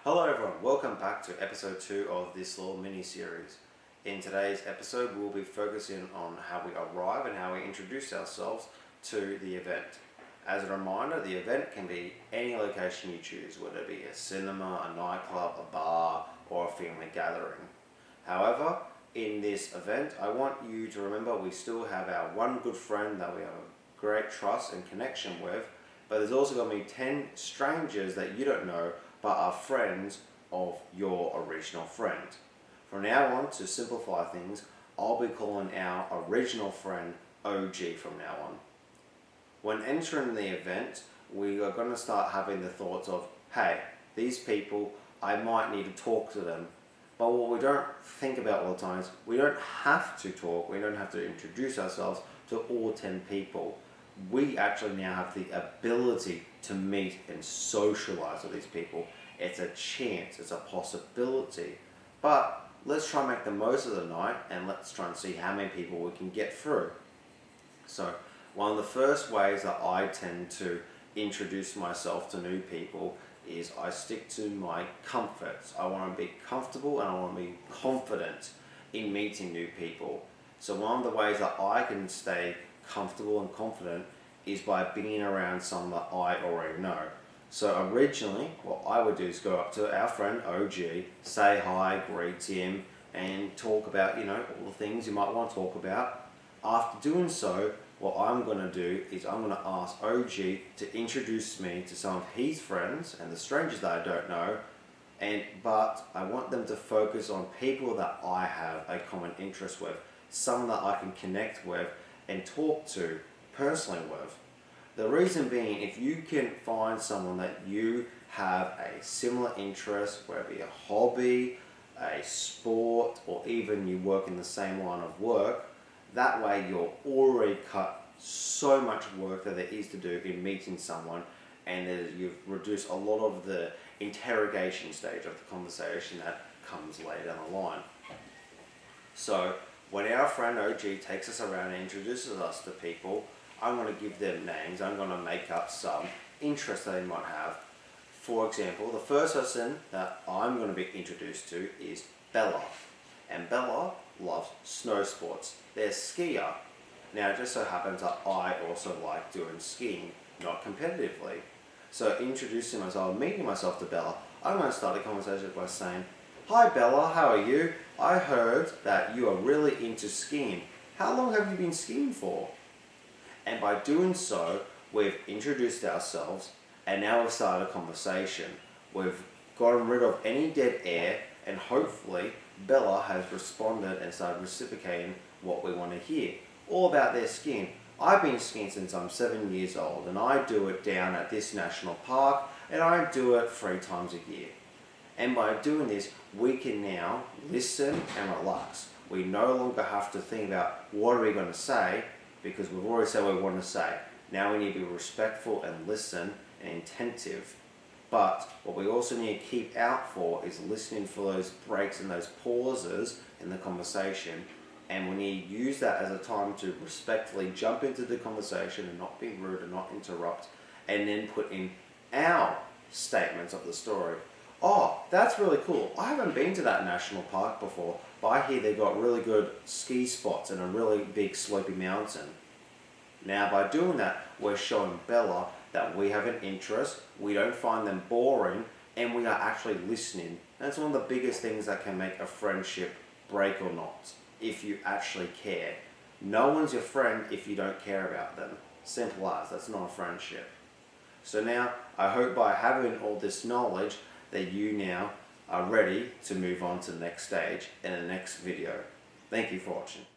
Hello everyone, welcome back to episode 2 of this little mini-series. In today's episode we'll be focusing on how we arrive and how we introduce ourselves to the event. As a reminder, the event can be any location you choose, whether it be a cinema, a nightclub, a bar, or a family gathering. However, in this event, I want you to remember we still have our one good friend that we have a great trust and connection with, but there's also going to be 10 strangers that you don't know but are friends of your original friend. From now on, to simplify things, I'll be calling our original friend OG from now on. When entering the event, we are going to start having the thoughts of, hey, these people, I might need to talk to them. But what we don't think about all the time is we don't have to talk, we don't have to introduce ourselves to all 10 people. We actually now have the ability to meet and socialize with these people. It's a chance, it's a possibility. But let's try and make the most of the night and let's try and see how many people we can get through. So one of the first ways that I tend to introduce myself to new people is I stick to my comforts. I want to be comfortable and I want to be confident in meeting new people. So one of the ways that I can stay comfortable and confident is by being around someone that I already know. So originally, what I would do is go up to our friend OG, say hi, greet him, and talk about, all the things you might want to talk about. After doing so, what I'm going to do is I'm going to ask OG to introduce me to some of his friends and the strangers that I don't know, but I want them to focus on people that I have a common interest with, someone that I can connect with and talk to personally with. The reason being, if you can find someone that you have a similar interest, whether it be a hobby, a sport, or even you work in the same line of work, that way you're already cut so much work that there is to do in meeting someone, and you've reduced a lot of the interrogation stage of the conversation that comes later down the line. So when our friend OG takes us around and introduces us to people, I'm going to give them names. I'm going to make up some interests that they might have. For example, the first person that I'm going to be introduced to is Bella. And Bella loves snow sports. They're a skier. Now it just so happens that I also like doing skiing, not competitively. So introducing myself, meeting myself to Bella, I'm going to start the conversation by saying, "Hi Bella, how are you? I heard that you are really into skiing. How long have you been skiing for?" And by doing so, we've introduced ourselves and now we've started a conversation. We've gotten rid of any dead air and hopefully Bella has responded and started reciprocating what we want to hear. All about their skiing. I've been skiing since I'm 7 years old and I do it down at this national park and I do it 3 times a year. And by doing this, we can now listen and relax. We no longer have to think about what are we going to say, because we've already said what we want to say. Now we need to be respectful and listen and attentive. But what we also need to keep out for is listening for those breaks and those pauses in the conversation. And we need to use that as a time to respectfully jump into the conversation and not be rude and not interrupt, and then put in our statements of the story. "Oh, that's really cool. I haven't been to that national park before, but I hear they've got really good ski spots and a really big slopy mountain." Now by doing that, we're showing Bella that we have an interest, we don't find them boring, and we are actually listening. That's one of the biggest things that can make a friendship break or not, if you actually care. No one's your friend if you don't care about them. Simple as, that's not a friendship. So now, I hope by having all this knowledge that you now are ready to move on to the next stage in the next video. Thank you for watching.